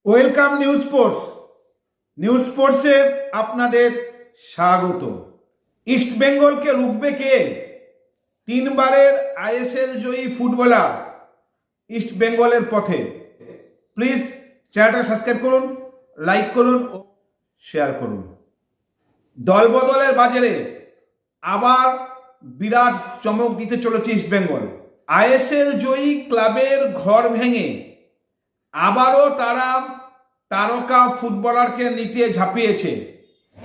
Welcome news স্পোর্টসে আপনাদের স্বাগত। East বেঙ্গলকে রুখবে কে? তিনবারের আইএসএল জয়ী ফুটবলার ইস্ট বেঙ্গলের পথে। প্লিজ চ্যানেলটা সাবস্ক্রাইব করুন, লাইক করুন ও শেয়ার করুন। দলবদলের বাজারে আবার বিরাট চমক দিতে চলেছে ইস্ট বেঙ্গল। আইএসএল জয়ী ক্লাবের ঘর ভেঙে আবারও তারা তারকা ফুটবলারকে নিতে ঝাঁপিয়েছে।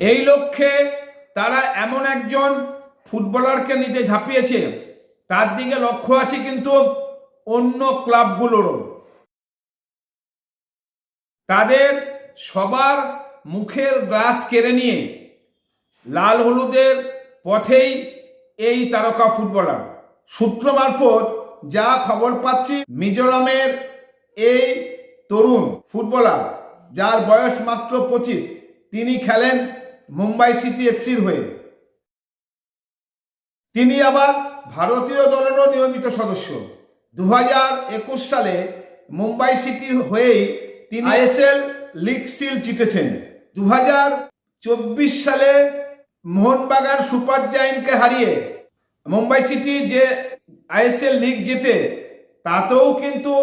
এই লক্ষ্যে তারা এমন একজন ফুটবলারকে নিতে ঝাঁপিয়েছে, তার দিকে লক্ষ্য আছে কিন্তু অন্য ক্লাবগুলোরও। তাদের সবার মুখের গ্রাস কেড়ে নিয়ে লাল হলুদের পথেই এই তারকা ফুটবলার। সূত্র মারফত যা খবর পাচ্ছি, মিজোরামের এই তরুণ ফুটবলার, যার বয়স মাত্র 25, তিনি খেলেন মুম্বাই সিটি এফসির হয়ে। তিনি আবার ভারতীয় দলেরও নিয়মিত সদস্য। 2021 সালে মুম্বাই সিটির হয়েই তিনি আইএসএল লিগ শিল্ড জিতেছেন। 2024 সালে মোহনবাগান সুপার জায়ান্টকে হারিয়ে মুম্বাই সিটি যে আইএসএল লিগ জেতে, তাতেও কিন্তু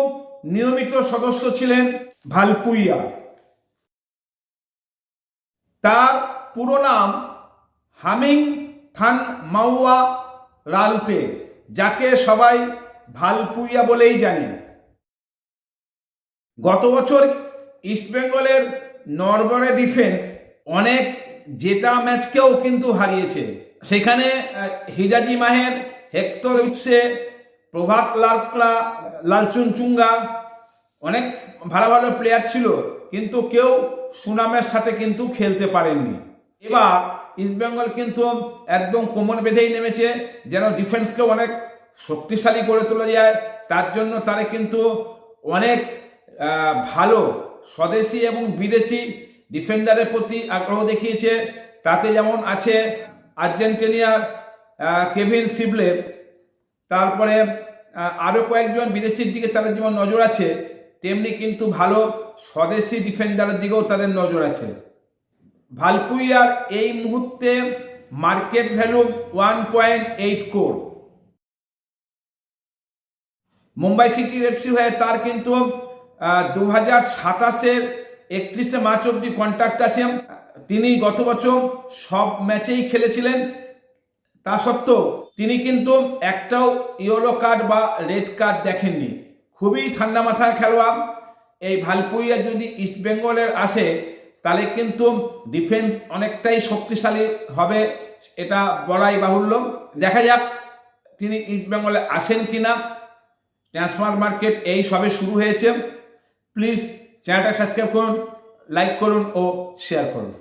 নিয়মিত সদস্য ছিলেন ভালপুইয়া। তার পুরো নাম হামিং থানমাওয়া রালতে, যাকে সবাই ভালপুইয়া বলেই জানেন। গত বছর ইস্টবেঙ্গলের নরবরে ডিফেন্স অনেক জেতা ম্যাচকেও কিন্তু হারিয়েছে। সেখানে হিজাজি মাহের, হেক্টর উৎসে, প্রভাত লার্কলা, লালচুনচুঙ্গা অনেক ভালো ভালো প্লেয়ার ছিল, কিন্তু কেউ সুনামের সাথে কিন্তু খেলতে পারেননি। এবার ইস্টবেঙ্গল কিন্তু একদম কোমর বেঁধেই নেমেছে, যেন ডিফেন্সকে অনেক শক্তিশালী করে তোলা যায়। তার জন্য তারা কিন্তু অনেক ভালো স্বদেশি এবং বিদেশি ডিফেন্ডারের প্রতি আগ্রহ দেখিয়েছে। তাতে যেমন আছে আর্জেন্টিনার কেভিন সিবলের, তারপরে আরও কয়েকজন বিদেশির দিকে তাদের যেমন নজর আছে, তেমনি কিন্তু ভালো স্বদেশি ডিফেন্ডারের দিকেও তাদের নজর আছে। ভালপুইয়ার এই মুহূর্তে মার্কেট ভ্যালু 1.8 কোটি। মুম্বাই সিটি এফসি হয়ে তার কিন্তু 2027-এর 31 মার্চ অব্দি কন্ট্রাক্ট আছে। তিনি গত বছর সব ম্যাচেই খেলেছিলেন। তা সত্ত্বেও তিনি কিন্তু একটাও ইয়েলো কার্ড বা রেড কার্ড দেখেননি। খুবই ঠান্ডা মাথার খেলোয়াড়। এই ভালপুইয়া যদি ইস্ট বেঙ্গলের আসে, তাহলে কিন্তু ডিফেন্স অনেকটাই শক্তিশালী হবে, এটা বলাই বাহুল্য। দেখা যাক তিনি ইস্ট বেঙ্গলে আসেন কিনা। ট্রান্সফার মার্কেট এই সবে শুরু হয়েছে। প্লিজ চ্যানেলটা সাবস্ক্রাইব করুন, লাইক করুন ও শেয়ার করুন।